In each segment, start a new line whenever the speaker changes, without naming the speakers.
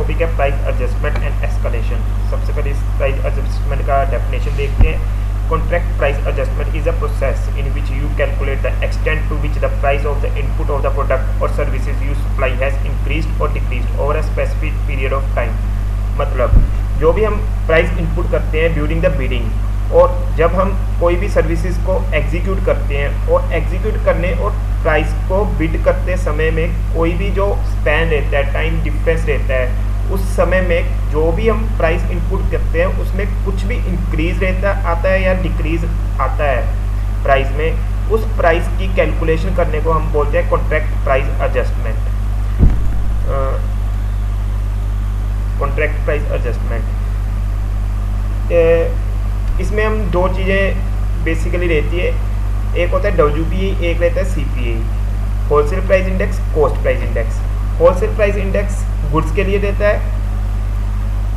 Topic है price adjustment and escalation. सबसे पहले इस प्राइस एडजस्टमेंट का डेफिनेशन देखते हैं। Contract price adjustment is a process in which you calculate the extent to which the price of the input of the product और services you supply has increased और decreased over a specific period of time. मतलब जो भी हम price input करते हैं during the bidding, और जब हम कोई भी सर्विसेज को एग्जीक्यूट करते हैं और एग्जीक्यूट करने और प्राइस को बिड करते समय में कोई भी जो स्पैन रहता है, टाइम डिफरेंस रहता है, उस समय में जो भी हम प्राइस इनपुट करते हैं उसमें कुछ भी इंक्रीज आता है या डिक्रीज आता है प्राइस में, उस प्राइस की कैलकुलेशन करने को हम बोलते हैं contract price adjustment. Contract price adjustment इसमें हम दो चीज़ें बेसिकली रहती है, एक होता है WPI, एक रहता है CPI, wholesale price index, cost price index. Wholesale price index goods के लिए रहता है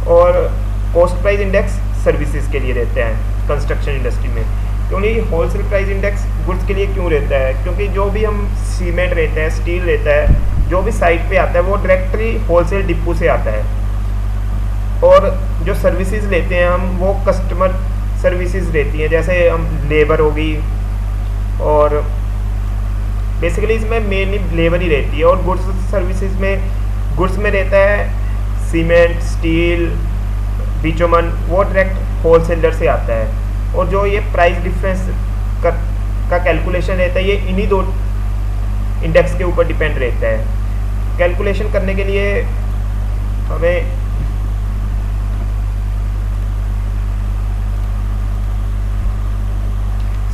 और कॉस्ट प्राइस इंडेक्स सर्विसेज के लिए रहता है कंस्ट्रक्शन इंडस्ट्री में। क्योंकि होलसेल प्राइस इंडेक्स गुड्स के लिए क्यों रहता है? क्योंकि जो भी हम सीमेंट रहता है, स्टील रहता है, जो भी साइट पे आता है वो डायरेक्टली होलसेल डिपो से आता है, और जो सर्विसेज लेते हैं हम वो कस्टमर सर्विसेज रहती हैं, जैसे हम लेबर होगी, और बेसिकली इसमें मेनली लेबर ही रहती है। और गुड्स सर्विसेज में, गुड्स में रहता है सीमेंट, स्टील, बिटुमन, वो डायरेक्ट होलसेलर से आता है। और जो ये प्राइस डिफरेंस का कैलकुलेशन रहता है ये इन्हीं दो इंडेक्स के ऊपर डिपेंड रहता है। कैलकुलेशन करने के लिए हमें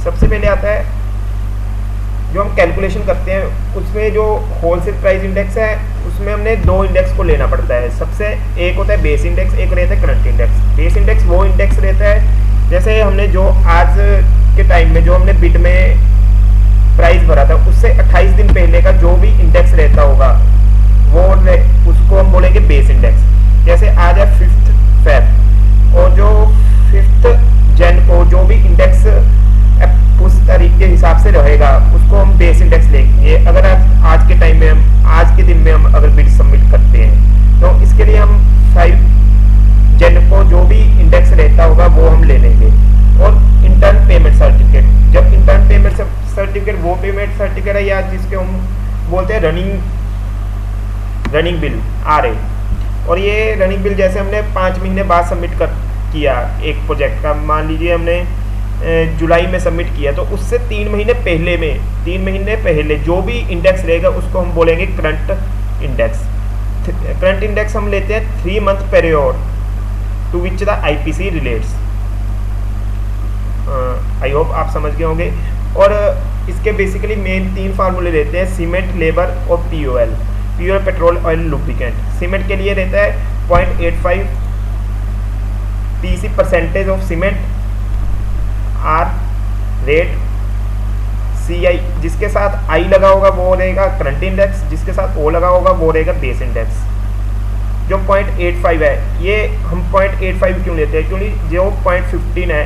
सबसे पहले आता है जो हम कैलकुलेशन करते हैं उसमें जो होलसेल प्राइस इंडेक्स है उसमें हमने दो इंडेक्स को लेना पड़ता है। सबसे एक होता है बेस इंडेक्स, एक रहता है करंट इंडेक्स। बेस इंडेक्स वो इंडेक्स रहता है जैसे हमने जो आज के टाइम में जो हमने बिड में प्राइस भरा था उससे 28 दिन पहले का जो भी इंडेक्स रहता होगा वो उसको हम बोलेंगे बेस इंडेक्स। जैसे आज है 5 फेब और जो 5 जन को जो भी इंडेक्स उस तारीख के हिसाब से रहेगा उसको हम बेस इंडेक्स लेंगे। अगर आज के टाइम में हम आज के दिन में हम अगर बिड सबमिट करते हैं तो इसके लिए हम 5 जन को जो भी इंडेक्स रहता होगा वो हम ले लेंगे। और इंटर्न पेमेंट सर्टिफिकेट, जब इंटर्न पेमेंट सर्टिफिकेट वो पेमेंट सर्टिफिकेट है या जिसके हम बोलते हैं रनिंग बिल RA, और ये रनिंग बिल जैसे हमने 5 महीने बाद सबमिट किया एक प्रोजेक्ट का, मान लीजिए हमने जुलाई में सबमिट किया, तो उससे 3 महीने पहले जो भी इंडेक्स रहेगा उसको हम बोलेंगे करंट इंडेक्स। करंट इंडेक्स हम लेते हैं 3 month period to which the IPC relates. I hope आप समझ गए होंगे। और इसके बेसिकली मेन 3 फार्मूले रहते हैं, सीमेंट, लेबर और POL, pure petrol oil lubricant. Cement के लिए रहता है 0.85 PC percentage of cement, R rate, CI जिसके साथ I लगा होगा वो रहेगा करंट इंडेक्स, जिसके साथ O लगा होगा वो रहेगा बेस इंडेक्स। जो 0.85 है, ये हम 0.85 क्यों लेते हैं? क्योंकि जो 0.15 है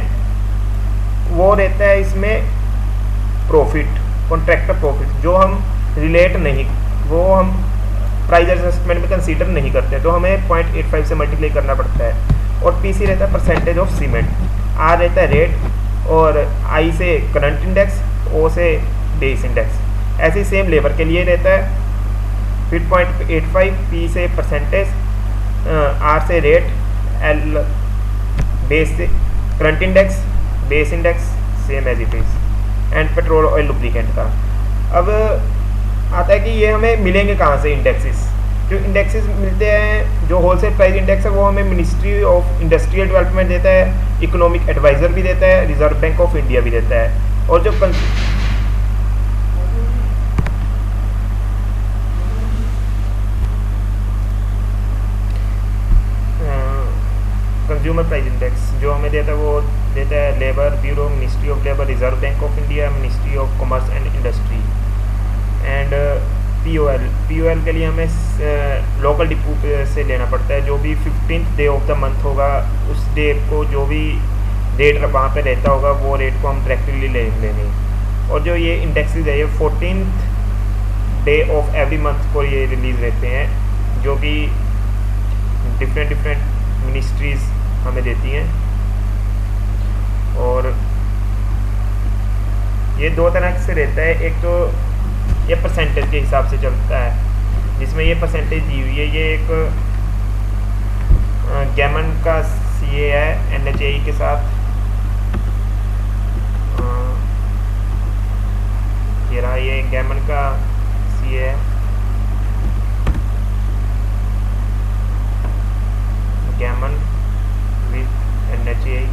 वो रहता है इसमें प्रॉफिट, कॉन्ट्रैक्टर प्रॉफिट, जो हम रिलेट नहीं, वो हम प्राइस एडजस्टमेंट में कंसीडर नहीं करते, तो हमें 0.85 से मल्टीप्लाई करना पड़ता है। और PC रहता है परसेंटेज ऑफ सीमेंट, R रहता है रेट, और I से करंट इंडेक्स, O से बेस इंडेक्स। ऐसे ही सेम लेबर के लिए रहता है, फिर 0.85 P से परसेंटेज, R से रेट, L बेस से current index, base index same as it is, and petrol oil lubricant का। अब आता है कि ये हमें मिलेंगे कहाँ से इंडेक्सेस? जो इंडेक्सेस मिलते हैं, जो होलसेल प्राइस इंडेक्स है वो हमें मिनिस्ट्री ऑफ इंडस्ट्रियल डेवलपमेंट देता है, इकोनॉमिक एडवाइज़र भी देता है, रिजर्व बैंक ऑफ इंडिया भी देता है। और जो कंज्यूमर प्राइस इंडेक्स जो हमें देता है वो देता है labour bureau, ministry of labour, reserve bank of India, ministry of commerce and industry. And POL के लिए हमें लोकल डिपो से लेना पड़ता है। जो भी 15th day of the month होगा उस डे को जो भी रेट वहाँ पे रहता होगा वो रेट को हम डायरेक्टली ले लेंगे। और जो ये इंडेक्सेस है ये 14th day of every month को ये रिलीज़ रहते हैं, जो कि डिफरेंट डिफरेंट मिनिस्ट्रीज हमें देती हैं। और ये दो तरह से रहता है, एक तो ये परसेंटेज के हिसाब से चलता है, जिसमें ये परसेंटेज दी हुई है। ये एक गैमन का सीए है NHAI के साथ, ये रहा, ये गैमन का सीए है, गैमन विद NHAI।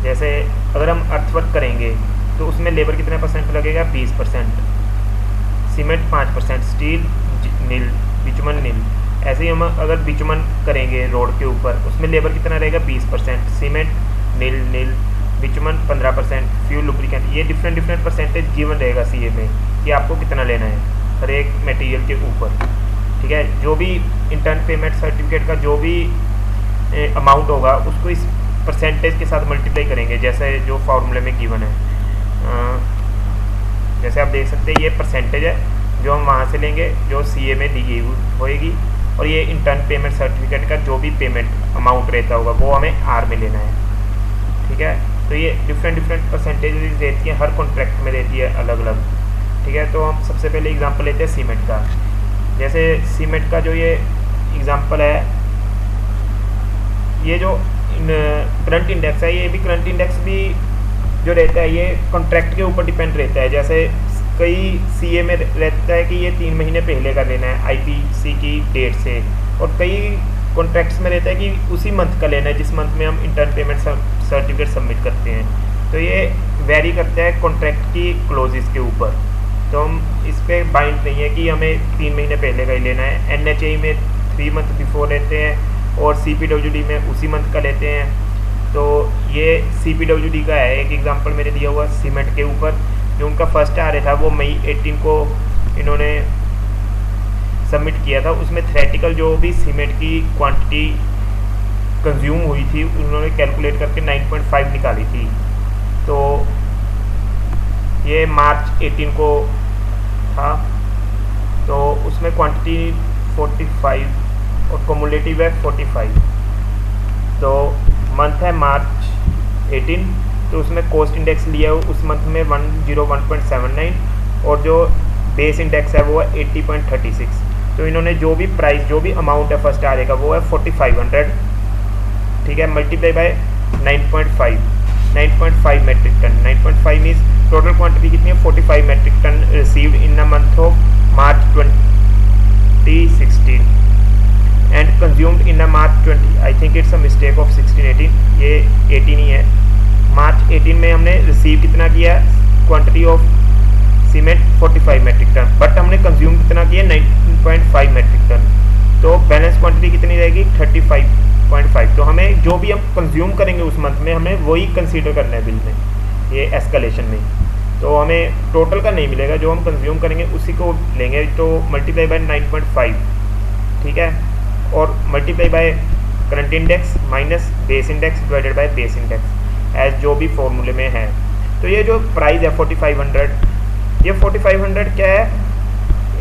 जैसे अगर हम अर्थवर्क करेंगे तो उसमें लेबर कितना परसेंट लगेगा, 20%, सीमेंट 5%, स्टील नील, बिचुमन नील। ऐसे ही हम अगर बिचुमन करेंगे रोड के ऊपर, उसमें लेबर कितना रहेगा, 20%, सीमेंट नील नील, बिचुमन 15%, फ्यूल लुब्रिकेंट। ये डिफरेंट डिफरेंट परसेंटेज गिवन रहेगा सीए में कि आपको कितना लेना है हर एक मटेरियल के ऊपर। ठीक है, जो भी इंटर्न पेमेंट सर्टिफिकेट का जो भी अमाउंट होगा उसको इस परसेंटेज के साथ मल्टीप्लाई करेंगे, जैसे जो फार्मूले में गिवन है। जैसे आप देख सकते हैं ये परसेंटेज है जो हम वहाँ से लेंगे जो सीए में दी गई होएगी, और ये इंटर्न पेमेंट सर्टिफिकेट का जो भी पेमेंट अमाउंट रहता होगा वो हमें आर में लेना है। ठीक है, तो ये डिफरेंट डिफरेंट परसेंटेज रहती है, हर कॉन्ट्रैक्ट में रहती है अलग अलग। ठीक है, तो हम सबसे पहले एग्जांपल लेते हैं सीमेंट का। जैसे सीमेंट का जो ये एग्जांपल है, ये जो करंट इंडेक्स है, ये भी करंट इंडेक्स भी जो रहता है ये कॉन्ट्रैक्ट के ऊपर डिपेंड रहता है। जैसे कई सीए में रहता है कि ये 3 महीने पहले का लेना है आईपीसी की डेट से, और कई कॉन्ट्रैक्ट्स में रहता है कि उसी मंथ का लेना है जिस मंथ में हम इंटर्न पेमेंट सर्टिफिकेट सबमिट करते हैं। तो ये वेरी करता है कॉन्ट्रैक्ट की क्लोजेस के ऊपर, तो हम इस पर बाइंड नहीं है कि हमें 3 महीने पहले का ही लेना है। NHAI में 3 मंथ बिफोर रहते हैं और CPWD में उसी मंथ का लेते हैं। तो ये CPWD का है एक एग्जांपल मेरे दिया हुआ सीमेंट के ऊपर। जो उनका फर्स्ट आ रहा था वो मई 18 को इन्होंने सबमिट किया था। उसमें थ्योरेटिकल जो भी सीमेंट की क्वांटिटी कंज्यूम हुई थी उन्होंने कैलकुलेट करके 9.5 निकाली थी। तो ये मार्च 18 को था, तो उसमें क्वांटिटी 45 और कम्युलेटिव है 45। तो मंथ है मार्च 18, तो उसमें कॉस्ट इंडेक्स लिया है उस मंथ में 101.79 और जो बेस इंडेक्स है वो है 80.36। तो इन्होंने जो भी प्राइस जो भी अमाउंट है फर्स्ट आर का वो है 4500, ठीक है, multiply by 9.5 metric ton. 9.5 means total quantity कितनी है, 45 metric ton received in the month of March 2016 and consumed in the March 20। I think it's a mistake of 16-18, ये 18 ही है। मार्च 18 में हमने रिसीव कितना किया quantity of cement 45 metric ton, but हमने consume कितना किया 9.5 मेट्रिक टन। तो बैलेंस क्वांटिटी कितनी रहेगी 35.5। तो हमें जो भी हम कंज्यूम करेंगे उस मंथ में हमें वही कंसीडर करना है बिल में, ये एस्केलेशन में। तो हमें टोटल का नहीं मिलेगा, जो हम कंज्यूम करेंगे उसी को लेंगे। तो मल्टीप्लाई बाय 9.5, ठीक है, और multiply by current index minus base index divided by base index as जो भी फॉर्मूले में है। तो ये जो प्राइस है 4500, ये 4500 क्या है,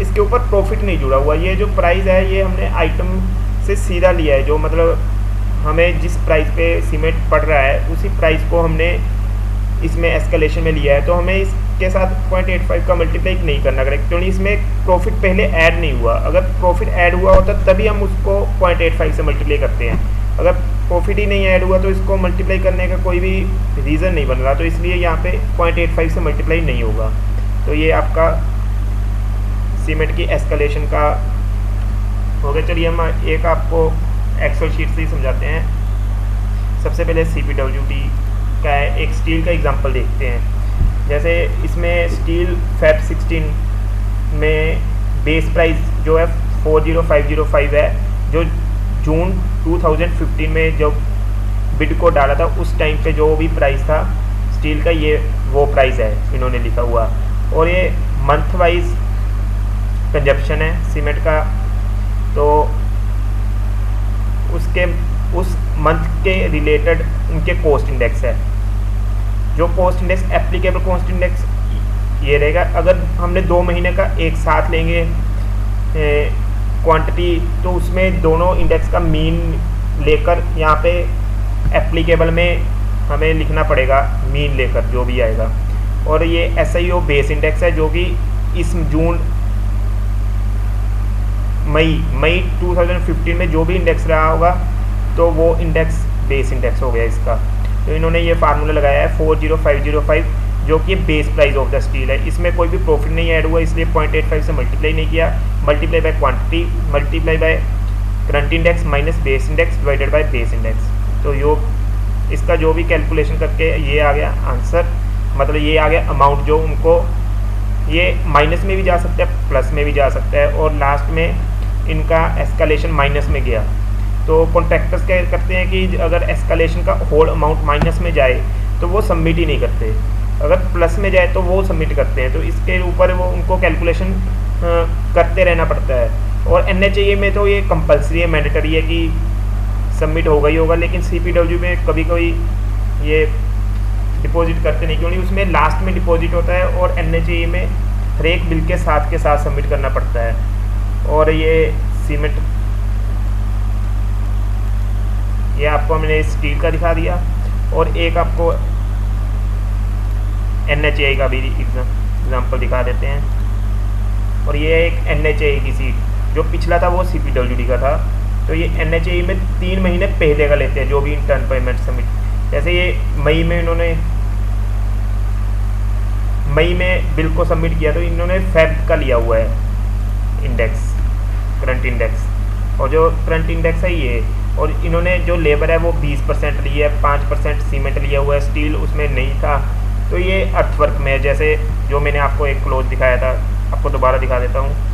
इसके ऊपर प्रॉफिट नहीं जुड़ा हुआ। ये जो प्राइस है ये हमने आइटम से सीधा लिया है, जो मतलब हमें जिस प्राइस पे सीमेंट पड़ रहा है उसी प्राइस को हमने इसमें एस्केलेशन में लिया है। तो हमें इसके साथ 0.85 का मल्टीप्लाई नहीं करना करेक्ट, क्योंकि इसमें प्रॉफिट पहले ऐड नहीं हुआ। अगर प्रॉफिट ऐड हुआ होता तभी हम उसको 0.85 से मल्टीप्लाई करते हैं। अगर प्रॉफिट ही नहीं ऐड हुआ तो इसको मल्टीप्लाई करने का कोई भी रीज़न नहीं बन रहा, तो इसलिए यहाँ पे 0.85 से मल्टीप्लाई नहीं होगा। तो ये आपका सीमेंट की एस्केलेशन का हो गया। चलिए हम एक आपको एक्सेल शीट से ही समझाते हैं। सबसे पहले CPWD का है, एक स्टील का एग्जांपल देखते हैं। जैसे इसमें स्टील फैब 16 में बेस प्राइस जो है 40505 है, जो जून 2015 में जब बिड को डाला था उस टाइम पे जो भी प्राइस था स्टील का, ये वो प्राइस है इन्होंने लिखा हुआ। और ये मंथ वाइज कंजप्शन है सीमेंट का, तो उस मंथ के रिलेटेड उनके कॉस्ट इंडेक्स है। जो cost index applicable cost index ये रहेगा। अगर हमने 2 महीने का एक साथ लेंगे क्वांटिटी, तो उसमें दोनों इंडेक्स का मीन लेकर यहाँ पे एप्लीकेबल में हमें लिखना पड़ेगा मीन लेकर जो भी आएगा। और ये SIO बेस इंडेक्स है, जो कि इस मई 2015 में जो भी इंडेक्स रहा होगा तो वो इंडेक्स बेस इंडेक्स हो गया इसका। तो इन्होंने ये फार्मूला लगाया है 40505, जो कि base price of the steel है। इसमें कोई भी प्रॉफिट नहीं ऐड हुआ, इसलिए 0.85 से मल्टीप्लाई नहीं किया। Multiply by quantity, multiply by current index minus base index divided by base index. तो योग इसका जो भी कैलकुलेशन करके ये आ गया आंसर, मतलब ये आ गया अमाउंट जो उनको, ये माइनस में भी जा सकता है प्लस में भी जा सकता है, और लास्ट में इनका एस्केलेशन माइनस में गया। तो कॉन्ट्रैक्टर्स क्या करते हैं कि अगर एस्केलेशन का होल अमाउंट माइनस में जाए तो वो सबमिट ही नहीं करते, अगर प्लस में जाए तो वो सबमिट करते हैं। तो इसके ऊपर वो उनको कैलकुलेशन करते रहना पड़ता है। और NHAA में तो ये कंपलसरी है, मैंडेटरी है कि सबमिट होगा ही होगा, लेकिन CPW में कभी कभी ये डिपॉजिट करते नहीं, क्योंकि उसमें लास्ट में डिपॉजिट होता है और NHAA में हर एक बिल के साथ सबमिट करना पड़ता है। और ये सीमेंट, ये आपको हमने स्टील का दिखा दिया, और एक आपको NHAA का भी एग्जाम्पल दिखा देते हैं। और ये एक NHAA की सीट, जो पिछला था वो CPWD का था। तो ये NHAA में 3 महीने पहले का लेते हैं जो भी इंटर्न पेमेंट सबमिट। जैसे ये मई में इन्होंने बिल को सबमिट किया, तो इन्होंने फेब का लिया हुआ है इंडेक्स, करंट इंडेक्स। और जो करंट इंडेक्स है ये, और इन्होंने जो लेबर है वो 20% ली है, 5% सीमेंट लिया हुआ है, स्टील उसमें नहीं था। तो ये अर्थवर्क में, जैसे जो मैंने आपको एक क्लोज दिखाया था, आपको दोबारा दिखा देता हूँ।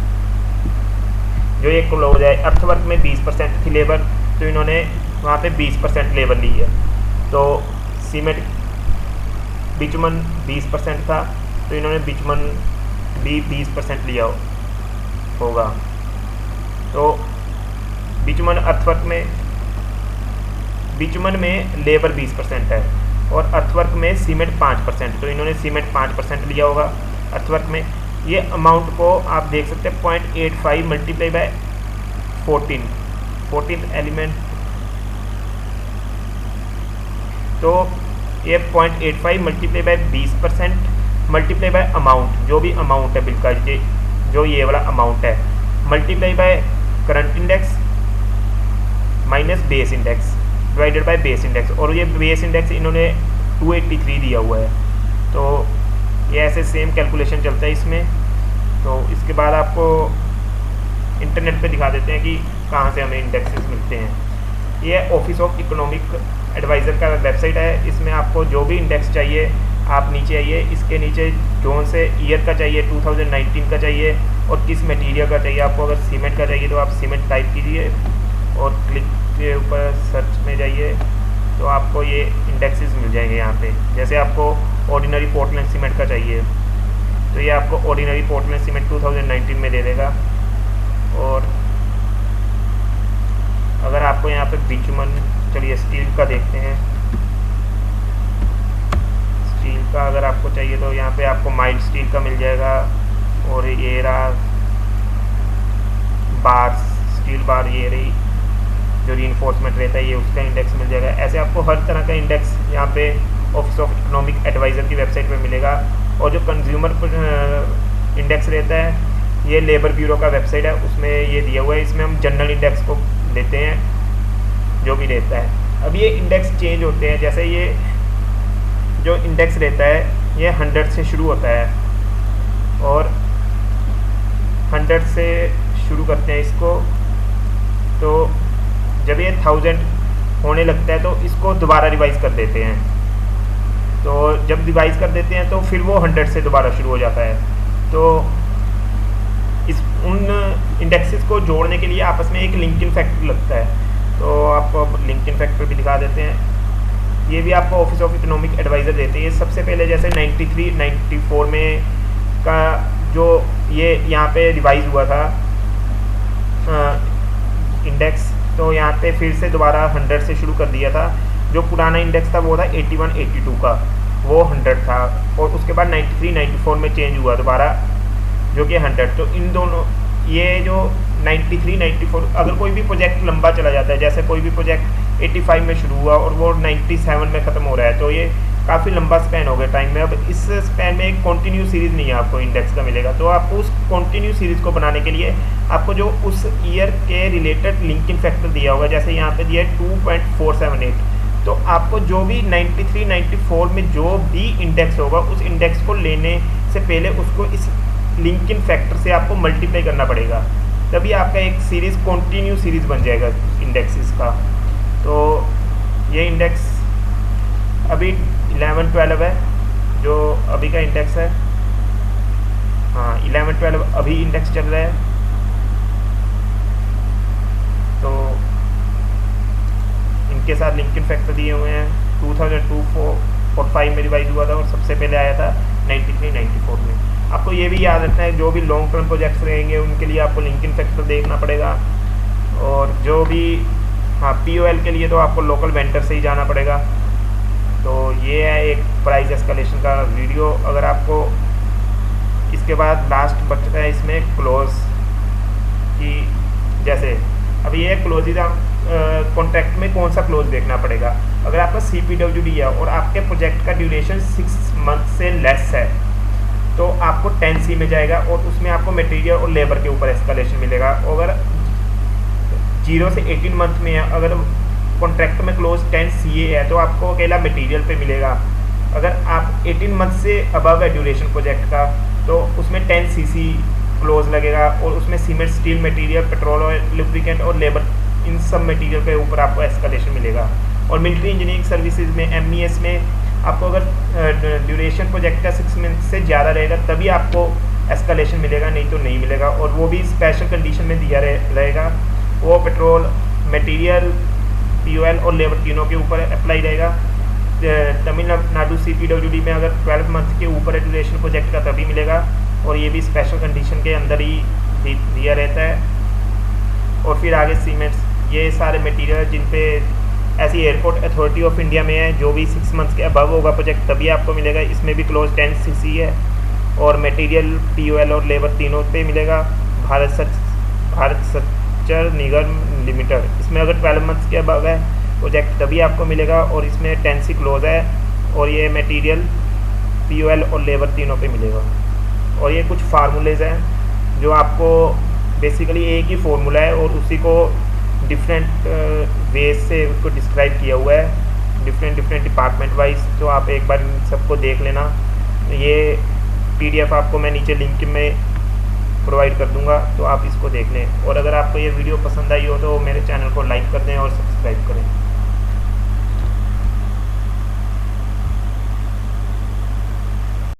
जो एक क्लोज है अर्थवर्क में 20% थी लेबर, तो इन्होंने वहाँ पे 20% लेबर ली है। तो सीमेंट बिचुमन 20% था, तो इन्होंने बिचुमन भी 20% लिया होगा। तो बिचुमन अर्थवर्क में, बिचुमन में लेबर 20% है और अर्थवर्क में सीमेंट 5%, तो इन्होंने सीमेंट 5% लिया होगा अर्थवर्क में। ये अमाउंट को आप देख सकते हैं 0.85 मल्टीप्लाई बाय 14 एलिमेंट, तो ये 0.85 multiply by 20% multiply by amount, जो भी अमाउंट है बिल का, जो ये वाला अमाउंट है, multiply by current index minus base index divided by base index. और ये बेस इंडेक्स इन्होंने 283 दिया हुआ है। तो ये ऐसे सेम कैलकुलेशन चलता है इसमें। तो इसके बाद आपको इंटरनेट पे दिखा देते हैं कि कहाँ से हमें इंडेक्सेस मिलते हैं। ये ऑफिस ऑफ इकोनॉमिक एडवाइज़र का वेबसाइट है। इसमें आपको जो भी इंडेक्स चाहिए आप नीचे आइए, इसके नीचे जोन से ईयर का चाहिए 2019 का चाहिए और किस मटेरियल का चाहिए। आपको अगर सीमेंट का चाहिए तो आप सीमेंट टाइप कीजिए और क्लिक के ऊपर सर्च में जाइए, तो आपको ये इंडेक्सेस मिल जाएंगे यहाँ पे। जैसे आपको ऑर्डिनरी पोर्टलैंड सीमेंट का चाहिए तो ये आपको ऑर्डिनरी पोर्टलैंड सीमेंट 2019 में दे देगा। और अगर आपको यहाँ पे बिचुमन, चलिए स्टील का देखते हैं। स्टील का अगर आपको चाहिए तो यहाँ पे आपको माइल्ड स्टील का मिल जाएगा। और ये रहा बार, स्टील बार, ये रही जो रीइंफोर्समेंट रहता है, ये उसका इंडेक्स मिल जाएगा। ऐसे आपको हर तरह का इंडेक्स यहाँ पे ऑफिस ऑफ इकोनॉमिक एडवाइज़र की वेबसाइट पे मिलेगा। और जो कंज्यूमर इंडेक्स रहता है, ये लेबर ब्यूरो का वेबसाइट है, उसमें ये दिया हुआ है। इसमें हम जनरल इंडेक्स को लेते हैं जो भी रहता है। अब ये इंडेक्स चेंज होते हैं। जैसे ये जो इंडेक्स रहता है ये 100 से शुरू होता है और 100 से शुरू करते हैं इसको। तो जब ये 1000 होने लगता है तो इसको दोबारा रिवाइज कर देते हैं। तो जब रिवाइज कर देते हैं तो फिर वो 100 से दोबारा शुरू हो जाता है। तो इस उन इंडेक्सेस को जोड़ने के लिए आपस में एक लिंकिंग फैक्टर लगता है। तो आपको लिंकिंग फैक्टर भी दिखा देते हैं। ये भी आपको ऑफिस ऑफ इकोनॉमिक एडवाइज़र देते हैं। सबसे पहले जैसे 93 94 में का जो ये यहाँ पे रिवाइज हुआ था इंडेक्स, तो यहाँ पे फिर से दोबारा 100 से शुरू कर दिया था। जो पुराना इंडेक्स था वो था 81 82 का, वो 100 था, और उसके बाद 93 94 में चेंज हुआ दोबारा जो कि 100। तो इन दोनों ये जो 93 94 अगर कोई भी प्रोजेक्ट लंबा चला जाता है, जैसे कोई भी प्रोजेक्ट 85 में शुरू हुआ और वो 97 में ख़त्म हो रहा है, तो ये काफ़ी लंबा स्पैन हो गया टाइम में। अब इस स्पैन में एक कंटिन्यू सीरीज़ नहीं है आपको इंडेक्स का मिलेगा। तो आपको उस कंटिन्यू सीरीज़ को बनाने के लिए आपको जो उस ईयर के रिलेटेड लिंकिंग फैक्टर दिया होगा, जैसे यहाँ पे दिया है 2.478, तो आपको जो भी 93 94 में जो भी इंडेक्स होगा उस इंडेक्स को लेने से पहले उसको इस लिंकिंग फैक्टर से आपको मल्टीप्लाई करना पड़ेगा, तभी आपका एक सीरीज़ कंटिन्यू सीरीज़ बन जाएगा इंडेक्सेस का। तो ये इंडेक्स अभी 11 12 है जो अभी का इंडेक्स है। हाँ 11 12 अभी इंडेक्स चल रहा है। तो इनके साथ लिंकिंग फैक्टर दिए हुए हैं। 2002 और 5 में रिवाइज हुआ था और सबसे पहले आया था 93 94 में। आपको ये भी याद रखना है जो भी लॉन्ग टर्म प्रोजेक्ट्स रहेंगे उनके लिए आपको लिंकिंग फैक्टर देखना पड़ेगा। और जो भी POL के लिए तो आपको लोकल वेंडर से ही जाना पड़ेगा। तो ये है एक प्राइस एस्केलेशन का वीडियो। अगर आपको इसके बाद लास्ट बचता है इसमें क्लोज की, जैसे अभी ये क्लोज कॉन्ट्रैक्ट में कौन सा क्लोज देखना पड़ेगा। अगर आपका CPWD है और आपके प्रोजेक्ट का ड्यूरेशन 6 मंथ से लेस है तो आपको 10C में जाएगा और उसमें आपको मटेरियल और लेबर के ऊपर एस्केलेशन मिलेगा। अगर 0 से 18 मंथ में है, अगर कॉन्ट्रैक्ट में क्लोज 10CA है तो आपको अकेला मटेरियल पे मिलेगा। अगर आप 18 मंथ से अबव है ड्यूरेशन प्रोजेक्ट का तो उसमें 10CC क्लोज लगेगा और उसमें cement steel material petrol oil lubricant और लेबर इन सब मटेरियल के ऊपर आपको एस्केलेशन मिलेगा। और मिलिट्री इंजीनियरिंग सर्विसेज में MES में आपको अगर ड्यूरेशन प्रोजेक्ट का 6 मंथ से ज़्यादा रहेगा तभी आपको एस्केलेशन मिलेगा, नहीं तो नहीं मिलेगा। और वो भी स्पेशल कंडीशन में दिया रहेगा। वो पेट्रोल मटेरियल POL और लेबर तीनों के ऊपर अप्लाई रहेगा। तमिलनाडु CPWD में अगर 12 मंथ के ऊपर है ड्यूरेशन प्रोजेक्ट का तभी मिलेगा, और ये भी स्पेशल कंडीशन के अंदर ही दिया रहता है। और फिर आगे सीमेंट्स, ये सारे मटेरियल जिन पे ऐसी एयरपोर्ट अथॉरिटी ऑफ इंडिया में है जो भी 6 मंथ्स के अबव होगा प्रोजेक्ट तभी आपको मिलेगा। इसमें भी क्लोज 10CC है और मटेरियल POL और लेबर तीनों पे मिलेगा। भारत संचार निगम लिमिटेड, इसमें अगर 12 मंथ्स के अबव है प्रोजेक्ट तभी आपको मिलेगा और इसमें 10C क्लोज है और ये मटेरियल POL और लेबर तीनों पे मिलेगा। और ये कुछ फार्मूलेज हैं जो आपको बेसिकली एक ही फार्मूला है और उसी को डिफरेंट वेज से उसको डिस्क्राइब किया हुआ है डिफरेंट डिपार्टमेंट वाइज। तो आप एक बार सबको देख लेना। ये PDF आपको मैं नीचे लिंक में प्रोवाइड कर दूंगा, तो आप इसको देख लें। और अगर आपको ये वीडियो पसंद आई हो तो मेरे चैनल को लाइक कर दें और सब्सक्राइब करें।